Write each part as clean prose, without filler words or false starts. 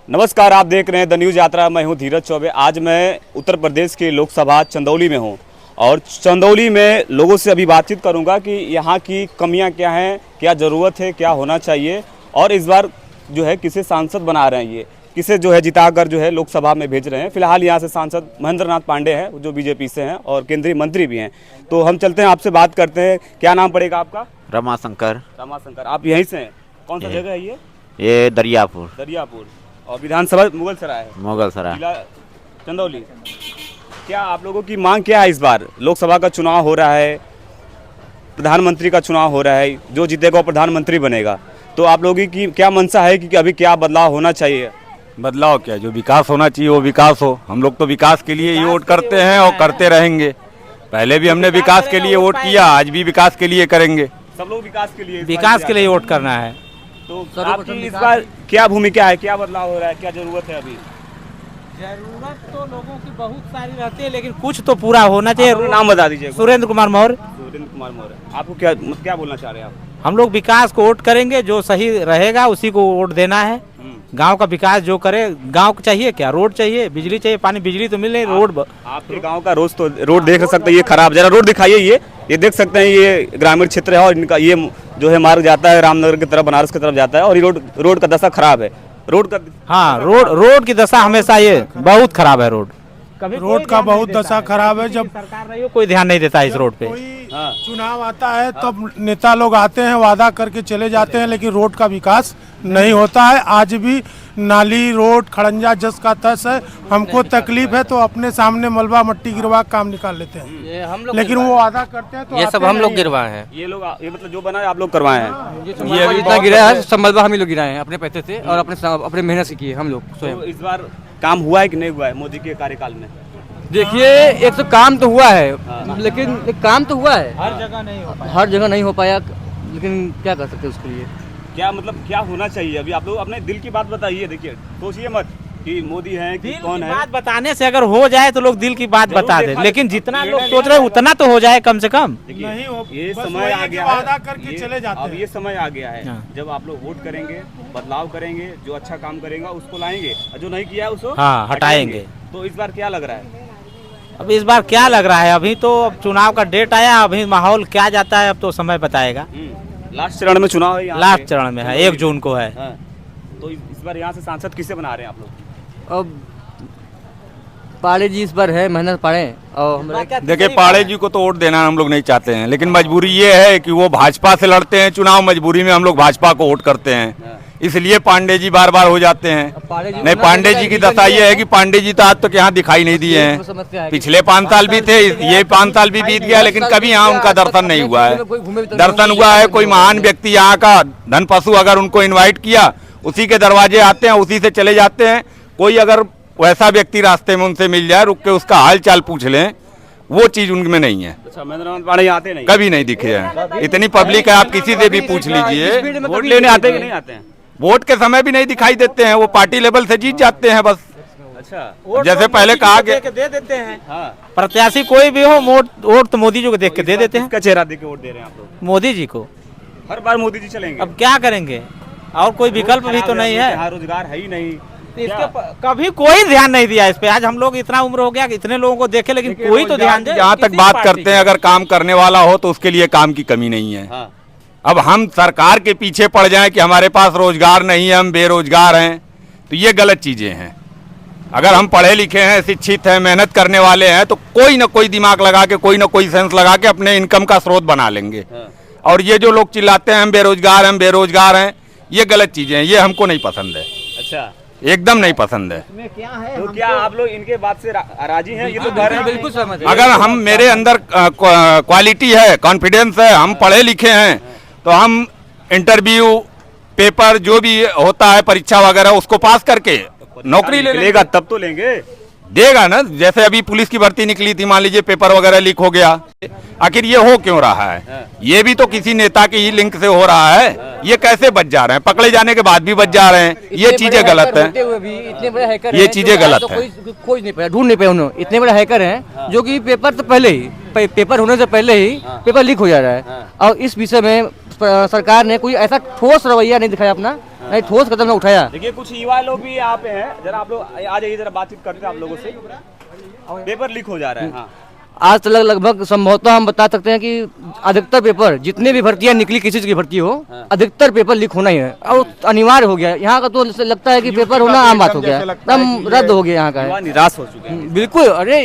नमस्कार, आप देख रहे हैं द न्यूज़ यात्रा। मैं हूं धीरज चौबे। आज मैं उत्तर प्रदेश के लोकसभा चंदौली में हूं और चंदौली में लोगों से अभी बातचीत करूंगा कि यहां की कमियां क्या हैं, क्या ज़रूरत है, क्या होना चाहिए और इस बार जो है किसे सांसद बना रहे हैं, ये किसे जो है जिताकर जो है लोकसभा में भेज रहे हैं। फिलहाल यहाँ से सांसद महेंद्र नाथ पांडे हैं जो बीजेपी से हैं और केंद्रीय मंत्री भी हैं। तो हम चलते हैं, आपसे बात करते हैं। क्या नाम पड़ेगा आपका? रमाशंकर। रमाशंकर, आप यहीं से हैं? कौन सा जगह है ये दरियापुर। दरियापुर। और विधानसभा मुगल सराय है, मुगल सराय, जिला चंदौली। क्या आप लोगों की मांग क्या है? इस बार लोकसभा का चुनाव हो रहा है, प्रधानमंत्री का चुनाव हो रहा है, जो जीतेगा वो प्रधानमंत्री बनेगा। तो आप लोगों की क्या मंशा है कि अभी क्या बदलाव होना चाहिए? बदलाव क्या, जो विकास होना चाहिए वो विकास हो। हम लोग तो विकास के लिए ही वोट करते हैं और करते रहेंगे। पहले भी हमने विकास के लिए वोट किया, आज भी विकास के लिए करेंगे। सब लोग विकास के लिए वोट करना है। तो आपकी इस बार क्या भूमिका है, क्या बदलाव हो रहा है, क्या जरूरत है? अभी जरूरत तो लोगों की बहुत सारी रहती है, लेकिन कुछ तो पूरा होना चाहिए। नाम बता दीजिए। सुरेंद्र कुमार मौर्य। सुरेंद्र कुमार मौर्य, आपको क्या क्या बोलना चाह रहे हैं आप? हम लोग विकास को वोट करेंगे, जो सही रहेगा उसी को वोट देना है। गांव का विकास जो करे, गांव को चाहिए क्या, रोड चाहिए, बिजली चाहिए, पानी, बिजली तो मिल नहीं, रोड। आपके गांव का रोड देख सकते हैं, ये खराब, जरा रोड दिखाइए। ये देख सकते हैं, ये ग्रामीण क्षेत्र है और इनका ये जो है मार्ग जाता है रामनगर की तरफ, बनारस की तरफ जाता है और ये रोड का दशा खराब है। रोड की दशा हमेशा ये बहुत खराब है। रोड का बहुत दशा खराब है। जब सरकार नहीं हो, कोई ध्यान नहीं देता इस रोड पे। चुनाव आता है तब नेता लोग आते हैं, वादा करके चले जाते हैं, लेकिन रोड का विकास नहीं होता है। आज भी नाली, रोड, खड़ंजा जस का तस है। हमको तकलीफ है तो अपने सामने मलबा मट्टी गिरवा काम निकाल लेते हैं, लेकिन वो वादा करते हैं तो ये सब हम लोग गिरवाए हैं। ये मतलब जो बना है आप लोग करवाए हैं? ये अभी जितना गिरा है सब मलबा हम ही लोग गिराए हैं अपने पैसे से और अपने मेहनत से किए हम लोग स्वयं। तो इस बार काम हुआ है कि नहीं हुआ है मोदी के कार्यकाल में? देखिए, एक तो काम तो हुआ है, लेकिन काम तो हुआ है, हर जगह नहीं हो पाया, लेकिन क्या कर सकते हैं उसके लिए? क्या मतलब क्या होना चाहिए? अभी आप लोग अपने दिल की बात बताइए। देखिए, सोचिए मत कि मोदी है कि कौन है। बात बताने से अगर हो जाए तो लोग दिल की बात बता दे, लेकिन जितना लोग सोच रहे हैं उतना तो हो जाए कम से कम। नहीं हो, ये बस समय आ गया वादा है, करके चले जाते हैं। अब ये समय आ गया है जब आप लोग वोट करेंगे, बदलाव करेंगे, जो अच्छा काम करेगा उसको लाएंगे और जो नहीं किया उसको हटाएंगे। तो इस बार क्या लग रहा है? अब इस बार क्या लग रहा है, अभी तो चुनाव का डेट आया, अभी माहौल क्या जाता है अब तो समय बताएगा। लास्ट चरण में चुनाव है, लास्ट चरण में है, 1 जून को है। तो इस बार यहाँ से सांसद किसे बना रहे हैं आप लोग? अब पाड़े जी इस बार है, मेहनत पाड़े। और देखिए, पाड़े जी को तो वोट देना हम लोग नहीं चाहते हैं, लेकिन मजबूरी ये है कि वो भाजपा से लड़ते हैं चुनाव। मजबूरी में हम लोग भाजपा को वोट करते हैं, इसलिए पांडे जी बार बार हो जाते हैं। नहीं, पांडे जी की दशा ये है कि पांडे जी तो आज तक यहाँ दिखाई नहीं दिए हैं। पिछले 5 साल भी थे, ये 5 साल भी बीत गया, लेकिन कभी यहाँ उनका दर्शन नहीं हुआ है। दर्शन हुआ है कोई महान व्यक्ति यहाँ का धन पशु अगर उनको इन्वाइट किया, उसी के दरवाजे आते हैं, उसी से चले जाते हैं। कोई अगर वैसा व्यक्ति रास्ते में उनसे मिल जाए, रुक के उसका हाल चाल पूछ लें, वो चीज उनमें नहीं है। अच्छा, महेंद्र नाथ पांडे आते नहीं, कभी नहीं दिखे हैं। इतनी पब्लिक है, आप किसी से भी पूछ लीजिए। वोट लेने आते कि नहीं आते हैं? वोट के समय भी नहीं दिखाई देते हैं, वो पार्टी लेवल से जीत जाते हैं बस। अच्छा, जैसे पहले कहा गया, दे देते हैं। प्रत्याशी कोई भी हो, वोट तो मोदी जी को देख के दे देते हैं। किसका चेहरा देख के वोट दे रहे हैं आप लोग? मोदी जी को। हर बार मोदी जी चलेंगे? अब क्या करेंगे, और कोई विकल्प भी तो नहीं है। यहाँ रोजगार है ही नहीं, कभी कोई ध्यान नहीं दिया इस पे। आज हम लोग इतना उम्र हो गया कि इतने लोगों को देखे, लेकिन कोई तो ध्यान दे। जहाँ तक बात करते हैं, अगर काम करने वाला हो तो उसके लिए काम की कमी नहीं है। अब हम सरकार के पीछे पड़ जाएं कि हमारे पास रोजगार नहीं है, हम बेरोजगार हैं, तो ये गलत चीजें हैं। अगर हम पढ़े लिखे हैं, शिक्षित हैं, मेहनत करने वाले हैं, तो कोई ना कोई दिमाग लगा के, कोई ना कोई सेंस लगा के अपने इनकम का स्रोत बना लेंगे। और ये जो लोग चिल्लाते हैं हम बेरोजगार हैं, ये गलत चीजें हैं, ये हमको नहीं पसंद है। अच्छा, एकदम नहीं पसंद है। तो क्या आप लोग इनके बात से राजी हैं? ये तो कह रहे हैं बिल्कुल सहमत है। अगर हम, मेरे अंदर क्वालिटी है, कॉन्फिडेंस है, हम पढ़े लिखे हैं, तो हम इंटरव्यू, पेपर जो भी होता है, परीक्षा वगैरह, उसको पास करके नौकरी ले लेगा, तब तो लेंगे। देगा ना। जैसे अभी पुलिस की भर्ती निकली थी, मान लीजिए पेपर वगैरह लीक हो गया, आखिर ये हो क्यों रहा है? ये भी तो किसी नेता के ही लिंक से हो रहा है। ये कैसे बच जा रहे हैं? पकड़े जाने के बाद भी बच जा रहे हैं, ये चीजें गलत है। इतने बड़े हैकर ये चीजें गलत है। खोज नहीं पाया, ढूंढ नहीं पाया उन्होंने। इतने बड़े हैकर हैं जो कि पेपर तो पहले ही, पेपर होने से पहले ही पेपर लीक हो जा रहा है। और इस विषय में सरकार ने कोई ऐसा ठोस रवैया नहीं दिखाया अपना नहीं ठोस कदम ना उठाया। देखिए कुछ युवा लोग भी यहाँ पे हैं, जरा आप लोग आ जाइए, जरा बातचीत करते हैं आप लोगों से। पेपर लीक हो जा रहा है। हाँ। आज तक लगभग संभवतः हम बता सकते हैं कि अधिकतर पेपर जितने भी भर्तियां निकली, किसी चीज की भर्ती हो, अधिकतर पेपर लीक होना ही है और अनिवार्य हो गया। यहाँ का तो लगता है कि पेपर होना आम बात हो गया, एकदम रद्द हो गया यहाँ का युवा है। निराश हो चुके हैं। बिल्कुल, अरे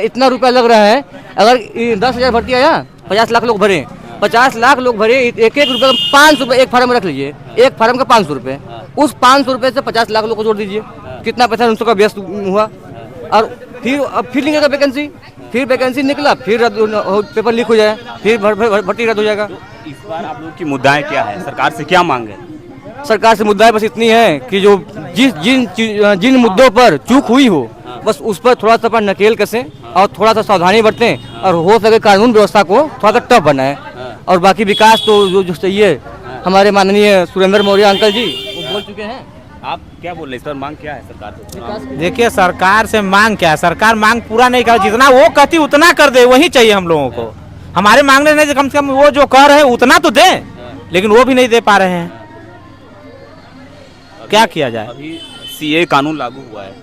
इतना रुपया लग रहा है। अगर 10,000 भर्ती आया, 50 लाख लोग भरे, 50 लाख लोग भरे, एक एक रुपये 500 रुपये एक फार्म में रख लीजिए, एक फार्म का 500 रुपये, उस 500 रुपये से 50 लाख लोग को जोड़ दीजिए, कितना पैसा उन सबका व्यस्त हुआ। और फिर निकलेगा वैकेंसी, फिर वैकेंसी निकला, फिर पेपर लीक हो जाए, फिर भर्ती रद्द हो जाएगा। इस बार आप लोग की मुद्दाएं क्या है, सरकार से क्या मांग है? सरकार से मुद्दा बस इतनी है कि जो जिन मुद्दों पर चूक हुई हो, बस उस पर थोड़ा सा नकेल कसें और थोड़ा सा सावधानी बरतें और हो सके कानून व्यवस्था को थोड़ा सा टफ बनाएं। और बाकी विकास तो जो चाहिए, हमारे माननीय सुरेंद्र मौर्य अंकल जी वो बोल चुके हैं। आप क्या बोल रहे हैं, इस पर मांग क्या है सरकार से? देखिए सरकार से मांग क्या है, सरकार मांग पूरा नहीं कर, जितना वो कहती उतना कर दे, वही चाहिए हम लोगों को। हमारे मांगने नहीं, कम से कम वो जो कर रहे हैं उतना तो दें, लेकिन वो भी नहीं दे पा रहे हैं। क्या किया जाए? अभी सीए कानून लागू हुआ है,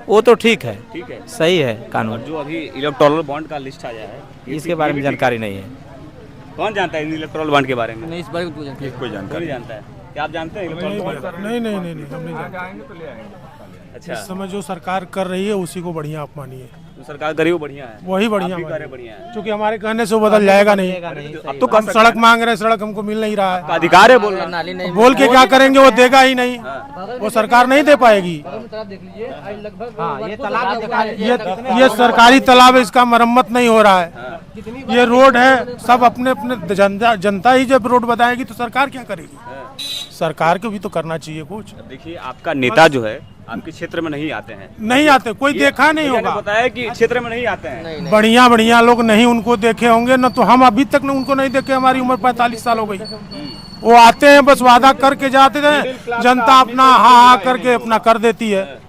वो तो ठीक है, ठीक है, सही है कानून। और जो अभी इलेक्टोरल बॉन्ड का लिस्ट आया है, इसके बारे में जानकारी नहीं है। कौन जानता है इलेक्टोरल बॉन्ड के बारे में? नहीं, इस बारे में कोई कोई जानकारी नहीं जानता है। क्या आप जानते हैं इलेक्टोरल बॉन्ड? नहीं नहीं नहीं नहीं, हम नहीं जानते। अच्छा, इस समय जो सरकार कर रही है उसी को बढ़िया आप मानिए, जो सरकार करे वो बढ़िया है, वही बढ़िया आप भी मानिए। करे बढ़िया है। क्योंकि हमारे कहने से वो बदल जाएगा नहीं। अब तो हम सड़क मांग रहे हैं, सड़क हमको मिल नहीं रहा है। अधिकार है बोलना। बोल के क्या करेंगे, वो देगा ही नहीं, वो सरकार नहीं दे पाएगी। ये सरकारी तालाब है, इसका मरम्मत नहीं हो रहा है। ये रोड है, सब अपने अपने जनता ही जब रोड बताएगी तो सरकार क्या करेगी? सरकार को भी तो करना चाहिए कुछ। अब देखिए आपका नेता जो है आपके क्षेत्र में नहीं आते हैं, नहीं आते, कोई देखा नहीं मैंने होगा। बताया कि क्षेत्र में नहीं आते हैं। बढ़िया बढ़िया लोग नहीं उनको देखे होंगे ना, तो हम अभी तक उनको नहीं देखे। हमारी उम्र 45 साल हो गई। वो आते हैं, बस वादा करके जाते हैं, जनता अपना हाँ करके अपना कर देती है।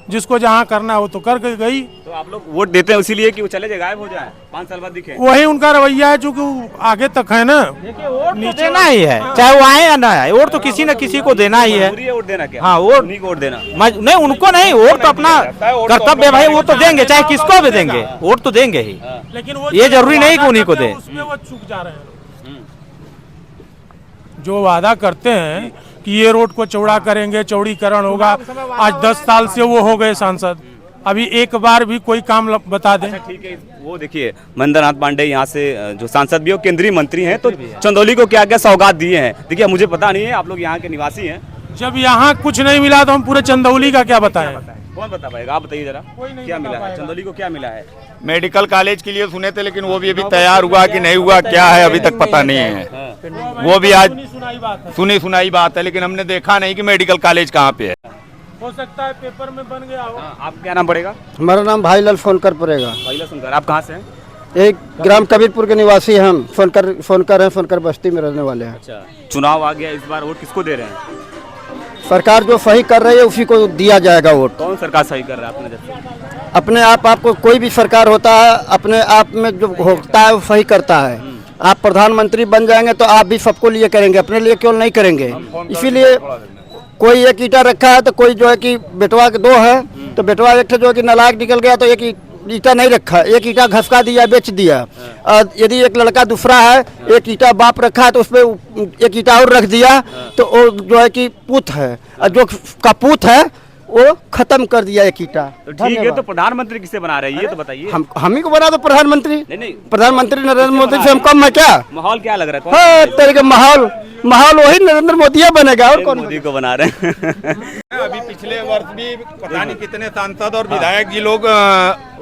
जिसको जहाँ करना है वो तो करके गई। तो आप लोग वोट देते हैं इसीलिए कि वो चले जाए, गायब हो जाए, 5 साल बाद दिखे? वही उनका रवैया है, चूंकि वो आगे तक है ना। वोट देना ही है, चाहे वो आए या ना आए, वोट तो किसी न किसी को देना ही है। मजबूरी है वोट देना क्या? हाँ, वोट उन्हीं को वोट देना। नहीं, उनको नहीं, वोट तो अपना कर्तव्य है भाई, वो तो देंगे, चाहे किसको भी देंगे, वोट तो देंगे ही। लेकिन वो ये जरूरी नहीं कि उन्हीं को दे। उसमें वो चूक जा रहे हैं। जो वादा करते हैं कि ये रोड को चौड़ा करेंगे, चौड़ीकरण होगा, आज 10 साल से वो हो गए सांसद, अभी एक बार भी कोई काम बता दें। ठीक है, वो देखिए महेंद्र नाथ पांडे यहाँ से जो सांसद भी हो, केंद्रीय मंत्री हैं, तो चंदौली को क्या क्या सौगात दिए हैं? देखिए मुझे पता नहीं है, आप लोग यहाँ के निवासी हैं। जब यहाँ कुछ नहीं मिला तो हम पूरे चंदौली का क्या बताएं? कौन बता पाएगा, आप बताइए जरा, क्या मिला है चंदौली को? क्या मिला है? मेडिकल कॉलेज के लिए सुने थे, लेकिन वो भी अभी तैयार हुआ कि नहीं हुआ, क्या है अभी तक पता नहीं है। वो भी आज सुनी सुनाई बात है, लेकिन हमने देखा नहीं कि मेडिकल कॉलेज कहाँ पे है। हो सकता है पेपर में बन गया हो। आप क्या नाम पड़ेगा? हमारा नाम भाईलाल फोनकर पड़ेगा। पहिला सुनकर। आप कहाँ से हैं? एक ग्राम कबीरपुर के निवासी हैं हम। फोनकर हैं, फोनकर बस्ती में रहने वाले हैं। अच्छा, चुनाव आ गया, इस बार वोट किसको दे रहे हैं? सरकार जो सही कर रही है उसी को दिया जाएगा वोट। कौन सरकार सही कर रहा है अपने जैसे? अपने आपको कोई भी सरकार होता है, अपने आप में जो होता है वो सही करता है। आप प्रधानमंत्री बन जाएंगे तो आप भी सबको लिए करेंगे, अपने लिए क्यों नहीं करेंगे? इसीलिए कोई एक ईटा रखा है तो कोई जो है कि बेटवा के 2 है, तो बेटवा एक जो है कि नालायक निकल गया तो एक ईटा नहीं रखा, एक ईटा घसका दिया, बेच दिया। और यदि एक लड़का दूसरा है, एक ईटा बाप रखा है तो उसपे एक ईटा और रख दिया, तो वो जो है कि पूत है, और जो कपूत है वो खत्म कर दिया एक ईटा। तो ठीक है, तो प्रधानमंत्री किसे बना रहे हैं ये तो बताइए। हम ही को बना दो प्रधानमंत्री। नहीं, प्रधानमंत्री नरेंद्र मोदी से हम कम है क्या? माहौल क्या लग रहा है? हाँ, तेरे के माहौल वही नरेंद्र मोदी बनेगा, और कौन? मोदी को बना रहे हैं। अभी पिछले वर्ष भी पता नहीं कितने सांसद और विधायक जी लोग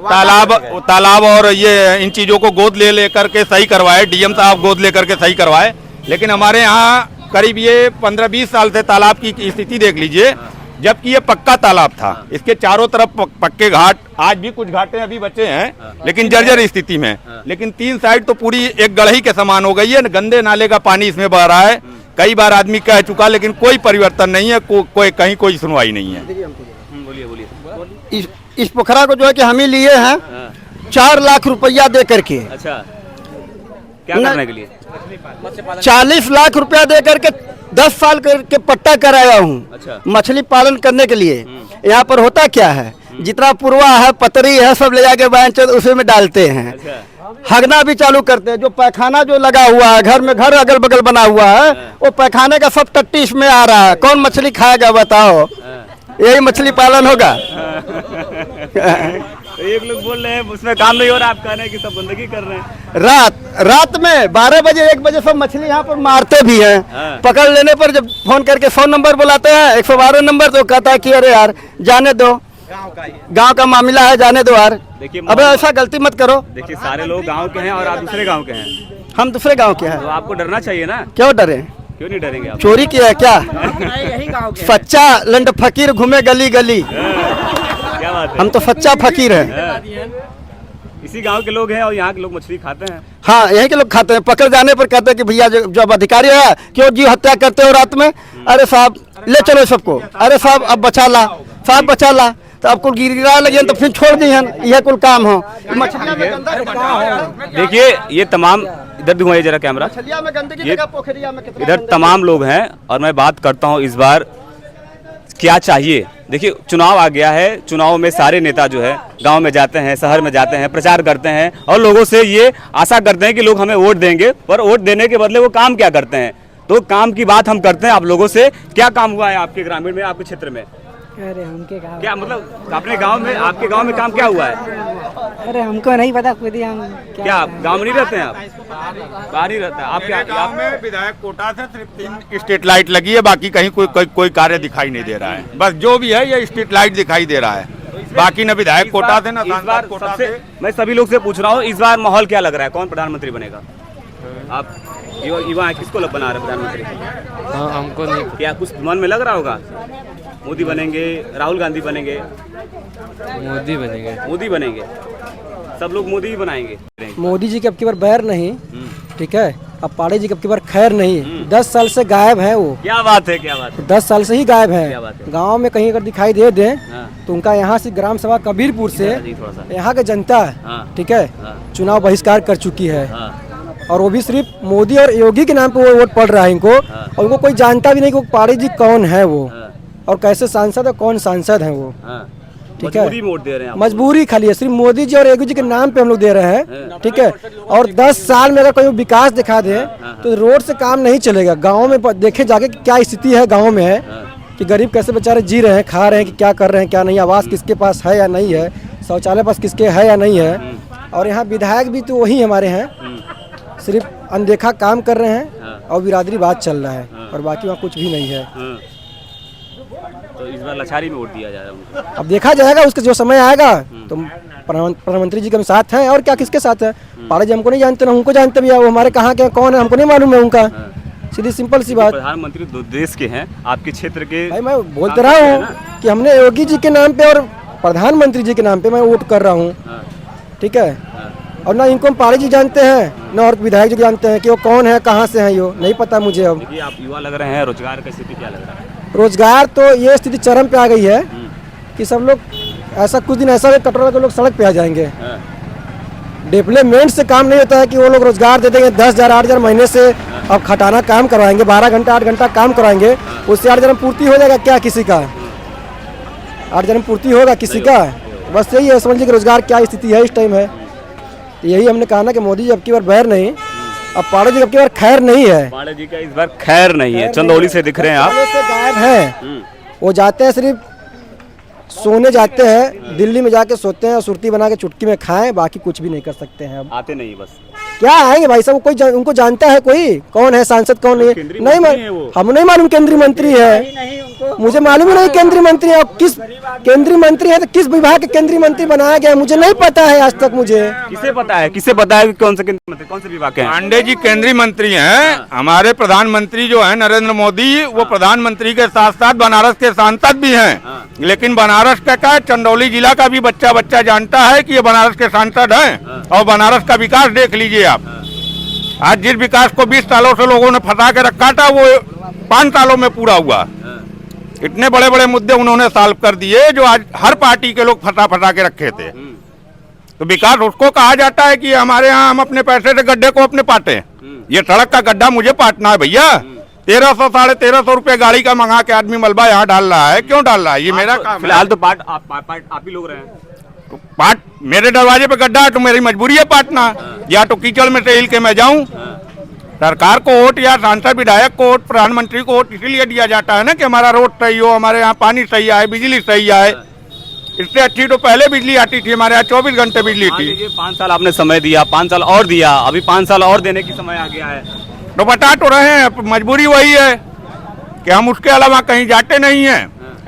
तालाब और ये इन चीजों को गोद ले लेकर के सही करवाए, डीएम साहब गोद लेकर के सही करवाए। लेकिन हमारे यहाँ करीब ये 15-20 साल से तालाब की स्थिति देख लीजिए, जबकि ये पक्का तालाब था, इसके चारों तरफ पक्के घाट, आज भी कुछ घाटें अभी बचे हैं लेकिन जर्जर स्थिति में। लेकिन 3 साइड तो पूरी एक गढ़ही के समान हो गई है, गंदे नाले का पानी इसमें बह रहा है। कई बार आदमी कह चुका, लेकिन कोई परिवर्तन नहीं है, कोई कहीं कोई सुनवाई नहीं है। बोलिए। इस पोखरा को जो है कि हम ही लिए हैं 4 लाख रुपया दे करके। अच्छा, क्या करने के लिए? 40 लाख रुपया दे करके 10 साल के पट्टा कराया हूँ अच्छा। मछली पालन करने के लिए। यहाँ पर होता क्या है, जितना पुरवा है पतरी है सब ले जाके बैंक उसी में डालते हैं। हगना भी चालू करते हैं। जो पैखाना जो लगा हुआ है घर में, घर अगल बगल बना हुआ है, वो पैखाने का सब टट्टी इसमें आ रहा है। कौन मछली खाएगा बताओ? यही मछली पालन होगा। तो एक लोग बोल रहे हैं उसमें काम नहीं हो रहा, आप कह रहे हैं कि सब गंदगी कर रहे हैं। रात में 12 बजे 1 बजे सब मछली यहाँ पर मारते भी हैं। पकड़ लेने पर जब फोन करके 100 नंबर बुलाते हैं, 112 नंबर, तो कहता है कि अरे यार जाने दो, गांव का मामला है, जाने दो यार। देखिए अब ऐसा गलती मत करो। देखिए सारे लोग गांव के हैं और आप दूसरे गांव के हैं, हम दूसरे गांव के हैं, तो आपको डरना चाहिए ना। क्यों डरे? क्यों नहीं डरेंगे आप? चोरी किया है क्या? सच्चा लंड फकीर घूमे गली गली। क्या बात है। हम तो सच्चा फकीर हैं। इसी गांव के लोग हैं और यहाँ के लोग मछली खाते हैं। हाँ, यहीं के लोग खाते हैं। पकड़ जाने पर कहते हैं कि भैया जब अधिकारी है, क्यों जीव हत्या करते हो रात में? अरे साहब ले चलो सबको। अरे साहब अब बचा ला, साहब बचा ला, तो आपको गिरा लगे तो फिर छोड़ दी। यह कुल काम हो। मछलियाँ में गंदगी, देखिए ये तमाम, इधर दिखाइए जरा कैमरा, मछलियाँ में गंदगी ये जगह पोखरिया में कितना इधर गंदगी। तमाम लोग हैं और मैं बात करता हूँ इस बार क्या चाहिए। देखिए चुनाव आ गया है, चुनाव में सारे नेता जो है गांव में जाते हैं, शहर में जाते हैं, प्रचार करते हैं और लोगों से ये आशा करते हैं कि लोग हमें वोट देंगे, पर वोट देने के बदले वो काम क्या करते हैं। तो काम की बात हम करते हैं आप लोगों से। क्या काम हुआ है आपके ग्रामीण में, आपके क्षेत्र में? अरे हमके गाँव, क्या मतलब अपने गांव में, आपके गांव में काम क्या हुआ है? अरे हमको नहीं पता, खुद ही हम क्या आप गांव में नहीं रहते हैं? आप बाहर ही रहते हैं। आप क्या गांव में विधायक कोटा से सिर्फ 3 स्ट्रीट लाइट लगी है, बाकी कहीं कोई कार्य दिखाई नहीं दे रहा है। बस जो भी है ये स्ट्रीट लाइट दिखाई दे रहा है, बाकी न विधायक कोटा से न इस बार सांसद कोटा सबसे, से। मैं सभी लोग से पूछ रहा हूँ, इस बार माहौल क्या लग रहा है? कौन प्रधानमंत्री बनेगा? आप युवा किसको बना रहे प्रधानमंत्री? हमको नहीं। क्या कुछ मन में लग रहा होगा? मोदी बनेंगे, राहुल गांधी बनेंगे? मोदी बनेंगे। मोदी बनेंगे, सब लोग मोदी ही बनाएंगे। मोदी जी के अब की बार बैर नहीं, ठीक है। अब पाड़े जी के अब की बार खैर नहीं। 10 साल से गायब है वो। क्या बात है, क्या बात है। 10 साल से ही गायब क्या बात है। है। गांव में कहीं अगर दिखाई दे दे हाँ। तो उनका यहाँ से ग्राम सभा कबीरपुर से जी थोड़ा सा। यहाँ के जनता, हाँ। ठीक है, हाँ। चुनाव बहिष्कार कर चुकी है। हाँ। और वो भी सिर्फ मोदी और योगी के नाम पे वो वोट पड़ रहा है इनको। और उनको कोई जानता भी नहीं कि पाड़े जी कौन है वो, और कैसे सांसद है, कौन सांसद है वो, ठीक है। मजबूरी में वोट दे रहे हैं आप। मजबूरी खाली है, सिर्फ मोदी जी और योगी जी के नाम पे हम लोग दे रहे हैं, ठीक है। और 10 साल में अगर कोई विकास दिखा दे तो रोड से काम नहीं चलेगा। गाँव में देखे जाके क्या स्थिति है गाँव में है कि गरीब कैसे बेचारे जी रहे हैं, खा रहे हैं, कि क्या कर रहे हैं क्या नहीं, आवास किसके पास है या नहीं है, शौचालय पास किसके है या नहीं है। और यहाँ विधायक भी तो वही हमारे हैं, सिर्फ अनदेखा काम कर रहे हैं और बिरादरी बात चल रहा है, और बाकी वहाँ कुछ भी नहीं है। तो इस बार लछारी में वोट दिया जा रहा है उनको। अब देखा जाएगा, उसका जो समय आएगा तो प्रधानमंत्री जी के साथ हैं, और क्या किसके साथ है। पाड़े जी हमको नहीं जानते ना उनको जानते भी है, वो हमारे कहाँ के कौन है हमको नहीं मालूम है उनका। सीधी सिंपल सी बात। प्रधानमंत्री देश के हैं, आपके क्षेत्र के। भाई मैं बोलते रहा हूँ कि हमने योगी जी के नाम पे और प्रधानमंत्री जी के नाम पे मैं वोट कर रहा हूँ, ठीक है। और ना इनको हम पाड़े जी जानते हैं ना और विधायक जी जानते हैं कि वो कौन है, कहाँ से हैं, यो नहीं पता मुझे। अब देखिए आप युवा लग रहे हैं, रोजगार की स्थिति क्या लग रहा है? रोजगार तो ये स्थिति चरम पे आ गई है कि सब लोग ऐसा कुछ दिन ऐसा कटोरा के लोग सड़क पे आ जाएंगे। डेवलपमेंट से काम नहीं होता है कि वो लोग रोजगार दे देंगे 10,000 8,000 महीने से। अब खटाना काम करवाएंगे, 12 घंटा 8 घंटा काम करवाएंगे, उससे 8,000 में पूर्ति हो जाएगा क्या किसी का? 8,000 में पूर्ति होगा किसी का? बस यही है, समझिए कि रोजगार क्या स्थिति है इस टाइम है। तो यही हमने कहा ना कि मोदी जी अब की बार बैर नहीं, अब पाड़े जी अब की बार खैर नहीं है। पाड़े जी का इस बार खैर नहीं है। चंदौली से दिख रहे हैं आप। से गायब हैं। वो जाते हैं सिर्फ सोने जाते हैं, दिल्ली में जाके सोते हैं और सुर्ती बना के चुटकी में खाएं, बाकी कुछ भी नहीं कर सकते हैं। अब आते नहीं, बस क्या आएंगे भाई साहब? कोई उनको जानता है कोई कौन है सांसद कौन है? नहीं हम नहीं मालूम केंद्रीय मंत्री है, मुझे मालूम ही नहीं केंद्रीय मंत्री है। किस केंद्रीय मंत्री है तो किस विभाग के केंद्रीय मंत्री बनाया गया मुझे नहीं पता है आज तक। मुझे किसे पता है, किसे पता है कि कौन से केंद्रीय मंत्री, कौन से विभाग के हैं? पांडे जी केंद्रीय मंत्री हैं। हमारे प्रधानमंत्री जो है नरेंद्र मोदी, वो प्रधानमंत्री के साथ साथ बनारस के सांसद भी हैं। लेकिन बनारस का क्या, चंदौली जिला का भी बच्चा जानता है कि ये बनारस के सांसद हैं। और बनारस का विकास देख लीजिए आप। आज जिस विकास को 20 सालों से लोगों ने फंसा के रखा था वो 5 सालों में पूरा हुआ। इतने बड़े बड़े मुद्दे उन्होंने सॉल्व कर दिए जो आज हर पार्टी के लोग फंसा के रखे थे। तो विकास उसको कहा जाता है कि हमारे यहाँ हम अपने पैसे से गड्ढे को अपने पाटे। ये सड़क का गड्ढा मुझे पाटना है भैया, 1300 साढ़े 1300 रुपये गाड़ी का मंगा के आदमी मलबा यहाँ डाल रहा है। क्यों डाल रहा है? ये मेरा काम है। फिलहाल तो पार्ट आप ही लोग रहे हैं। तो पाट मेरे दरवाजे पे गड्ढा है तो मेरी मजबूरी है पाटना, या तो कीचड़ में से हिल के मैं जाऊं। सरकार को वोट या सांसद विधायक को वोट, प्रधानमंत्री को वोट इसीलिए दिया जाता है ना कि हमारा रोड सही हो, हमारे यहाँ पानी सही आए, बिजली सही आए। इससे अच्छी तो पहले बिजली आती थी, हमारे यहाँ 24 घंटे बिजली थी। 5 साल आपने समय दिया, 5 साल और दिया, अभी 5 साल और देने की समय आ गया है। तो बता तो रहे हैं, मजबूरी वही है कि हम उसके अलावा कहीं जाते नहीं हैं।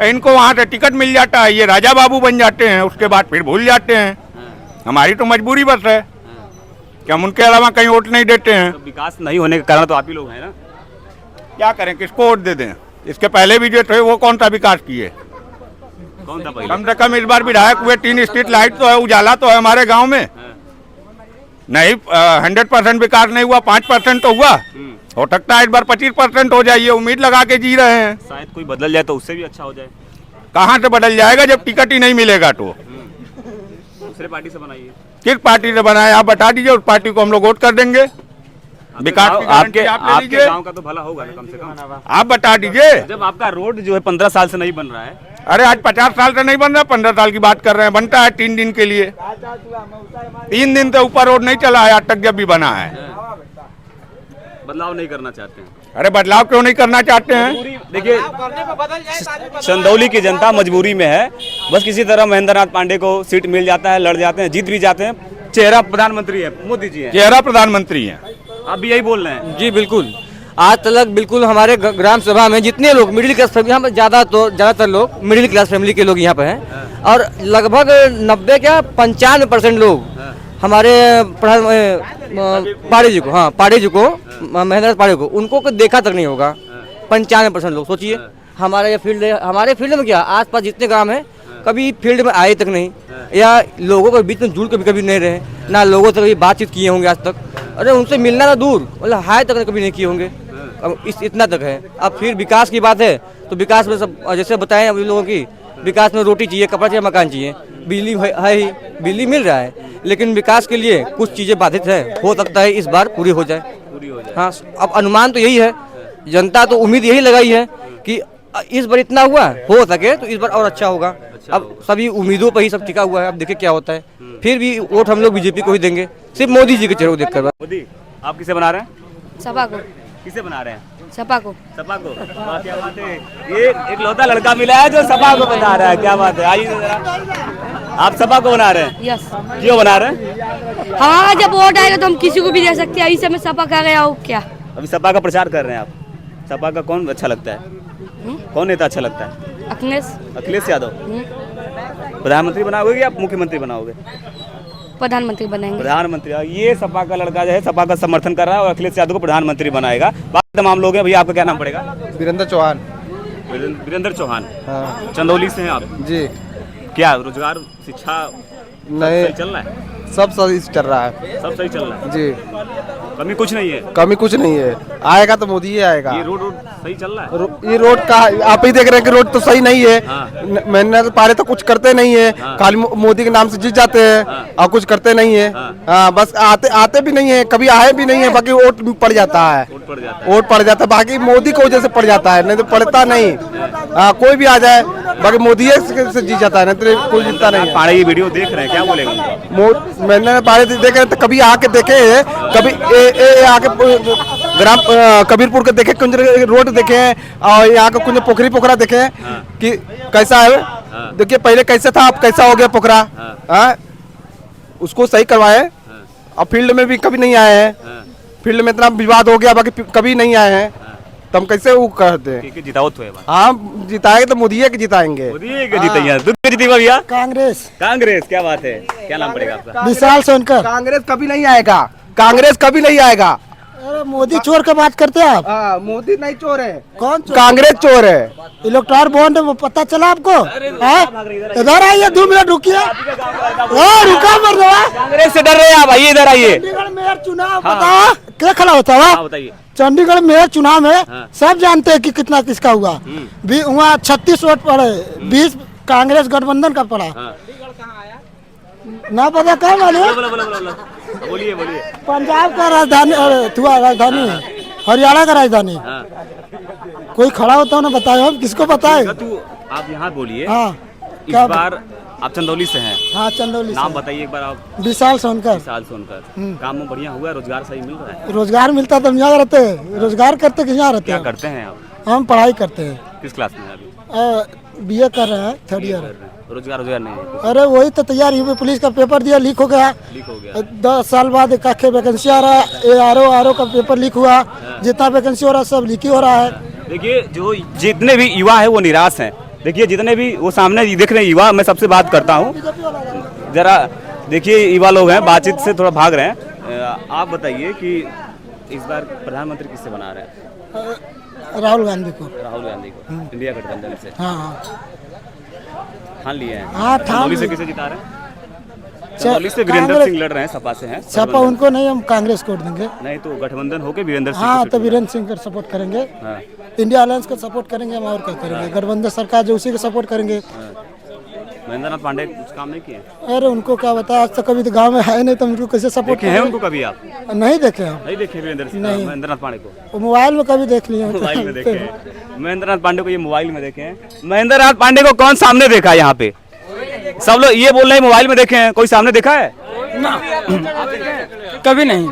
इनको वहाँ से टिकट मिल जाता है, ये राजा बाबू बन जाते हैं, उसके बाद फिर भूल जाते हैं। हमारी तो मजबूरी बस है कि हम उनके अलावा कहीं वोट नहीं देते हैं। तो विकास नहीं होने के कारण तो आप ही लोग हैं ना। क्या करें, किसको वोट दे दें? इसके पहले भी जो थे वो कौन सा विकास किए? कौन था पहले? कम से कम इस बार विधायक हुए, 3 स्ट्रीट लाइट तो है, उजाला तो है हमारे गांव में। नहीं 100% विकास नहीं हुआ, 5% तो हुआ। हो सकता है इस बार 25% हो जाए, ये उम्मीद लगा के जी रहे हैं। शायद कोई बदल जाए तो उससे भी अच्छा हो जाए। कहाँ से बदल जाएगा जब टिकट ही नहीं मिलेगा? तो दूसरे पार्टी से बनाइए। किस पार्टी से बनाए आप बता दीजिए, उस पार्टी को हम लोग वोट कर देंगे। विकास की गारंटी आप ले आपके लीजिए। गांव का तो भला होगा ना कम से कम। आप बता दीजिए। जब आपका रोड जो है 15 साल से नहीं बन रहा है। अरे आज 50 साल से नहीं बन रहा, 15 साल की बात कर रहे हैं। बनता है 3 दिन के लिए, 3 दिन से ऊपर रोड नहीं चला है आज तक जब भी बना है। बदलाव नहीं करना चाहते हैं। अरे बदलाव क्यों नहीं करना चाहते हैं? देखिए चंदौली की जनता मजबूरी में है, बस किसी तरह महेंद्र नाथ पांडे को सीट मिल जाता है, लड़ जाते हैं, जीत भी जाते हैं। चेहरा प्रधानमंत्री है, मोदी जी है। चेहरा प्रधानमंत्री है। आप भी यही बोल रहे हैं? जी बिल्कुल। आज तक बिल्कुल हमारे ग्राम सभा में जितने लोग मिडिल क्लास फैमिली, यहाँ पर ज़्यादातर लोग मिडिल क्लास फैमिली के लोग यहाँ पे हैं, और लगभग 90 क्या 95% लोग हमारे पाड़े जी को, हाँ पाड़े जी को, महेंद्र पाड़े को, उनको कोई देखा तक नहीं होगा। 95% लोग। सोचिए हमारा ये फील्ड है, हमारे फील्ड में क्या आसपास जितने ग्राम है कभी फील्ड में आए तक नहीं, या लोगों के बीच में जुड़ के भी कभी नहीं रहे, ना लोगों से कभी बातचीत किए होंगे आज तक। अरे उनसे मिलना ना दूर, मतलब हाय तक कभी नहीं किए होंगे। अब इतना तक है। अब फिर विकास की बात है तो विकास में सब जैसे बताएं अभी लोगों की, विकास में रोटी चाहिए, कपड़ा चाहिए, मकान चाहिए, बिजली है ही, बिजली मिल रहा है, लेकिन विकास के लिए कुछ चीज़ें बाधित है। हो सकता है इस बार पूरी हो जाए। हाँ, अब अनुमान तो यही है, जनता तो उम्मीद यही लगाई है कि इस बार इतना हुआ, हो सके तो इस बार और अच्छा होगा। अब सभी उम्मीदों पर ही सब टिका हुआ है। अब देखिए क्या होता है। फिर भी वोट हम लोग बीजेपी को ही देंगे, सिर्फ मोदी जी के चेहरे को देखकर। मोदी आप किसे बना रहे हैं? सपा को। किसे बना रहे हैं? सपा को। सपा को। वाह, क्या बात है। ये एक लौता लड़का मिला है जो सपा को बना रहा है। क्या बात है। आइए जरा। आप सपा को बना रहे हैं? यस। क्यों बना रहे हैं? हाँ, जब वोट आएगा तो हम किसी को भी दे सकते हैं। इस समय सपा का गया हो क्या? अभी सपा का प्रचार कर रहे हैं आप। सपा का कौन अच्छा लगता है? कौन नेता अच्छा लगता है? अखिलेश यादव। प्रधानमंत्री बनाओगे या आप मुख्यमंत्री बनाओगे? प्रधानमंत्री बनाएंगे। प्रधानमंत्री। ये सपा का लड़का जो है सपा का समर्थन कर रहा है और अखिलेश यादव को प्रधानमंत्री बनाएगा। बाकी तमाम लोग हैं। भैया आपका क्या नाम पड़ेगा? वीरेंद्र चौहान। वीरेंद्र चौहान। हाँ। चंदौली से हैं आप? जी। क्या रोजगार, शिक्षा नहीं सही चल रहा है? सब सही चल रहा है। सब सही चल रहा है जी। कमी कुछ नहीं है? कमी कुछ नहीं है। आएगा तो मोदी ही आएगा। ये रोड सही चल रहा है? ये रोड का आप ही देख रहे हैं कि रोड तो सही नहीं है। हाँ। मैंने तो पारे तो कुछ करते नहीं है। हाँ। खाली मोदी के नाम से जीत जाते हैं। हाँ। और कुछ करते नहीं है। हाँ। हाँ, बस आते भी नहीं है, कभी आए भी नहीं है, बाकी वोट पड़ जाता है। वोट पड़ जाता है। वोट पड़ जाता है, बाकी मोदी को वजह से पड़ जाता है, नहीं तो पड़ता नहीं। हाँ, कोई भी आ जाए बाकी मोदी से जीत जाता है, नहीं तो कोई जीतता नहीं है। पाड़े ये वीडियो देख रहे हैं, क्या बोलेगा? मैंने पाड़े देखे हैं तो कभी आके देखे हैं, कभी आके ग्राम कबीरपुर के देखे, कुंज रोड देखे हैं, और यहाँ का कुंज पोखरी पोखरा देखे हैं। हाँ। कि कैसा है। हाँ। देखिए पहले कैसे था, अब कैसा हो गया पोखरा। हाँ। हाँ, उसको सही करवाए। हाँ। अब फील्ड में भी कभी नहीं आए हैं। हाँ। फील्ड में इतना विवाद हो गया, बाकी कभी नहीं आए हैं। तो हम कैसे वो कहते हैं? ठीक है, जिताओ तो है बात। हाँ, जिताएंगे तो मोदी के जिताएंगे। मोदी के जीतेंगे। तू क्या जीतेगा भैया? कांग्रेस। कांग्रेस। क्या बात है। क्या नाम पड़ेगा आपका? विशाल सोनकर। कांग्रेस कभी नहीं आएगा। कांग्रेस कभी नहीं आएगा। अरे मोदी चोर का बात करते हैं आप? मोदी नहीं चोर है। कौन चोर? कांग्रेस चोर है। इलेक्ट्रॉन बॉन्ड पता चला आपको? इधर आइए, 2 मिनट रुकिए। रुका मर दो। कांग्रेस से डर रहे हैं आप? आइए इधर आइए। चंडीगढ़ मेयर चुनाव बताओ क्या खड़ा होता है? बताइए। चंडीगढ़ मेयर चुनाव में हाँ। सब जानते हैं कि कितना किसका हुआ। वहाँ 36 वोट पड़े, 20 कांग्रेस गठबंधन का पड़ा। हाँ। ना पता क्या मालूम? बोलो बोलिए बोलिए। पंजाब का राजधानी है। हरियाणा का राजधानी। हाँ। कोई खड़ा होता है ना, बताए हम किसको पता है। तू आप यहाँ बोलिए। हाँ इस बार आप चंदौली से हैं। हाँ चंदौली नाम से। बताइए एक बार आप। विशाल सोनकर। विशाल सोनकर। काम में बढ़िया हुआ है, रोजगार सही मिल रहा है? रोजगार मिलता तो हम यहाँ रहते हैं, रोजगार करते कि यहाँ रहते क्या हैं। करते हैं आप? हम पढ़ाई करते हैं। किस क्लास में हैं अभी? बीए कर रहे हैं, 3rd ईयर। रोजगार नहीं है? अरे वही तो तैयार यूपी पुलिस का पेपर दिया, लीक हो गया। लीक हो गया। 10 साल बाद एक आखे वैकेंसी आ रहा है, आरओ का पेपर लीक हुआ। जितना वैकेंसी हो रहा है सब लीक ही हो रहा है। देखिए जो जितने भी युवा है वो निराश हैं। देखिए जितने भी वो सामने दिख रहे हैं युवा, मैं सबसे बात करता हूँ जरा। देखिए युवा लोग हैं, बातचीत से थोड़ा भाग रहे हैं। आप बताइए कि इस बार प्रधानमंत्री किससे बना रहे हैं? राहुल गांधी को। राहुल गांधी को, इंडिया गठबंधन से। हाँ ठान लिए हैं। हाँ ठान चंदौली से किसे जिता रहे हैं? चंदौली से वीरेंद्र सिंह लड़ रहे हैं, सपा से हैं। सपा उनको नहीं, हम कांग्रेस को देंगे। नहीं तो गठबंधन होके वीरेंद्र सिंह। हाँ तो वीरेंद्र सिंह का सपोर्ट करेंगे। हाँ। इंडिया अलायंस का सपोर्ट करेंगे हम, और क्या करेंगे। गठबंधन सरकार जो उसी को सपोर्ट करेंगे। महेंद्र नाथ पांडे कुछ काम नहीं किए? अरे उनको क्या बताया, आज तक कभी तो गांव में है नहीं, तो उनको कैसे सपोर्ट देखे हैं उनको कभी आप? नहीं देखे हम। नहीं देखे वीरेंद्र सिंह, महेंद्र नाथ पांडे को? वो मोबाइल में कभी देख लिए। मोबाइल में देखे हैं। महेंद्र नाथ पांडे को ये मोबाइल में देखे हैं। महेंद्र नाथ पांडे को कौन सामने देखा है यहाँ पे? सब लोग ये बोल रहे हैं मोबाइल में देखे हैं, कोई सामने देखा है? ना कभी नहीं।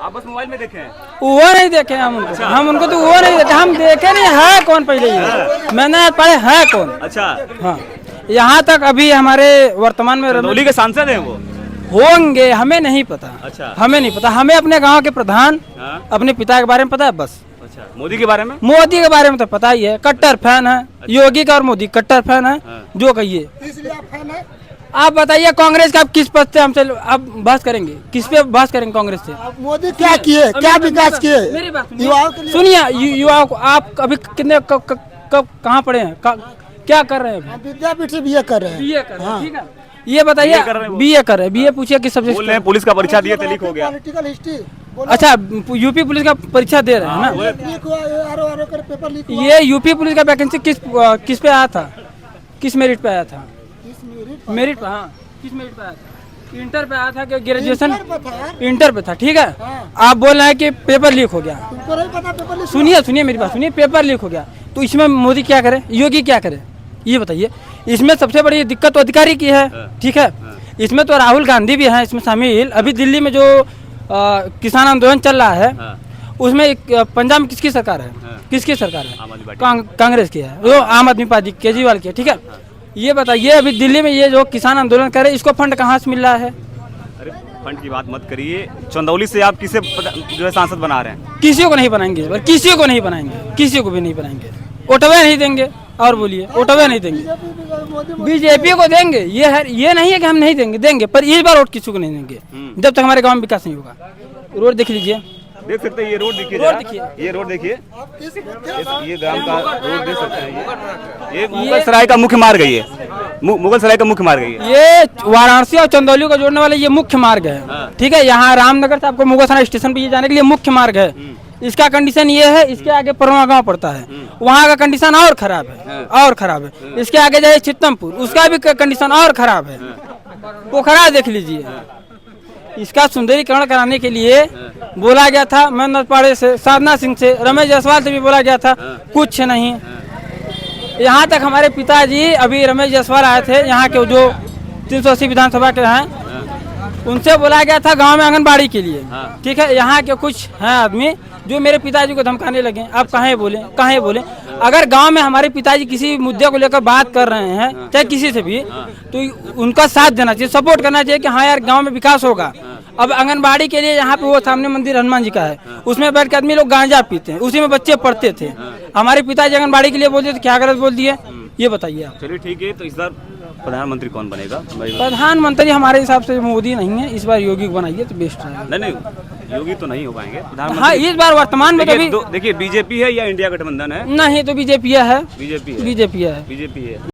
आप बस मोबाइल में देखे हैं? वो नहीं देखे हम उनको। हम उनको तो वो नहीं देखे, हम देखे नहीं है कौन पहले ये मैंने पढ़े है कौन। अच्छा। हाँ यहाँ तक अभी हमारे वर्तमान में चंदौली के सांसद हैं वो? होंगे, हमें नहीं पता। अच्छा। हमें नहीं पता, हमें अपने गांव के प्रधान हाँ? अपने पिता के बारे में पता है बस। अच्छा। मोदी के बारे में? मोदी के बारे में तो पता ही है, कट्टर फैन है। योगी का और मोदी कट्टर फैन है। जो कहिए। इसलिए आप फैन है? आप बताइए कांग्रेस का आप किस पद से हमसे आप बहस करेंगे? किस पे बहस करेंगे कांग्रेस से? मोदी क्या किए, क्या विकास किए? मेरी बात युवाओं के लिए। सुनिए, युवाओं को आप अभी कितने कब कहाँ पढ़े हैं, क्या कर रहे हैं? विद्यापीठ से बीए कर रहे हैं। बीए कर रहे हैं, ठीक है। ये बताइए, बीए कर रहे हैं। बीए पूछिए किस सब्जेक्ट? बोल रहे हैं पुलिस का परीक्षा दिए थे, लीक हो गया। Political history. अच्छा, यूपी पुलिस का परीक्षा दे रहे हैं ना? लीक हुआ, आरओ का पेपर लीक हुआ। ये यूपी पुलिस का वैकेंसी किस पे आया था? किस मेरिट पे आया था? मेरिट पे, हाँ किस मेरिट पे आया था? इंटर पे आया था कि ग्रेजुएशन? इंटर पे था, ठीक है। आप बोल रहे हैं कि पेपर लीक हो गया। तुमको नहीं पता पेपर लीक? सुनिए मेरी बात सुनिए, पेपर लीक हो गया तो इसमें मोदी क्या करे, योगी क्या करे, ये बताइए। इसमें सबसे बड़ी दिक्कत तो अधिकारी की है, ठीक है। इसमें तो राहुल गांधी भी है इसमें शामिल। अभी दिल्ली में जो किसान आंदोलन चल रहा है उसमें पंजाब में किसकी सरकार है? किसकी सरकार है? कांग्रेस की है, वो आम आदमी पार्टी केजरीवाल की है, ठीक है। ये बताइए अभी दिल्ली में ये जो किसान आंदोलन करे इसको फंड कहाँ से मिल रहा है? अरे फंड की बात मत करिए। चंदौली से आप किसे जो है सांसद बना रहे हैं? किसी को नहीं बनाएंगे, किसी को नहीं बनाएंगे, किसी को भी नहीं बनाएंगे। ओटवे नहीं देंगे। और बोलिए, ओटवे नहीं देंगे। बीजेपी को देंगे, ये है, ये नहीं है कि हम नहीं देंगे, देंगे पर इस बार वोट किसी को नहीं देंगे जब तक हमारे गांव में विकास नहीं होगा। रोड देख लीजिए, देख सकते हैं ये रोड देखिए, रोड देखिए, ये रोड देखिए, ये ग्राम का रोड देख सकते हैं। ये मुगल सराय का मुख्य मार्ग है। ये मुगल सराय का मुख्य मार्ग है। ये वाराणसी और चंदौली को जोड़ने वाले ये मुख्य मार्ग है, ठीक है। यहाँ रामनगर से आपको मुगल सराय स्टेशन पे जाने के लिए मुख्य मार्ग है। इसका कंडीशन ये है, इसके आगे परवा गांव पड़ता है, वहाँ का कंडीशन और खराब है, और खराब है। इसके आगे जाए चित्तमपुर, उसका भी कंडीशन और खराब है। पोखरा देख लीजिए। इसका सुंदरीकरण कराने के लिए बोला गया था महेंद्र पांडे से, साधना सिंह से, रमेश जायसवाल से भी बोला गया था, कुछ नहीं। यहाँ तक हमारे पिताजी अभी रमेश जायसवाल आए थे, यहाँ के जो 380 विधानसभा के हैं, उनसे बोला गया था गांव में आंगनबाड़ी के लिए, ठीक है। यहाँ के कुछ हैं आदमी जो मेरे पिताजी को धमकाने लगे, आप कहाँ बोले। अगर गांव में हमारे पिताजी किसी मुद्दे को लेकर बात कर रहे हैं, चाहे किसी से भी, तो उनका साथ देना चाहिए, सपोर्ट करना चाहिए कि हाँ यार गांव में विकास होगा। अब आंगनबाड़ी के लिए यहाँ पे वो सामने मंदिर हनुमान जी का है, उसमें बैठ के आदमी लोग गांजा पीते हैं, उसी में बच्चे पढ़ते थे। हमारे पिताजी आंगनबाड़ी के लिए बोलते थे, क्या गलत बोल दिए, ये बताइए आप। चलिए ठीक है, तो इस बार प्रधानमंत्री कौन बनेगा? प्रधानमंत्री हमारे हिसाब से मोदी नहीं है, इस बार योगी को बनाइए तो बेस्ट है। नहीं, योगी तो नहीं हो पाएंगे प्रधानमंत्री। हाँ, इस बार वर्तमान में देखिए बीजेपी है या इंडिया गठबंधन है? नहीं तो बीजेपी है। बीजेपी है। बीजेपी है।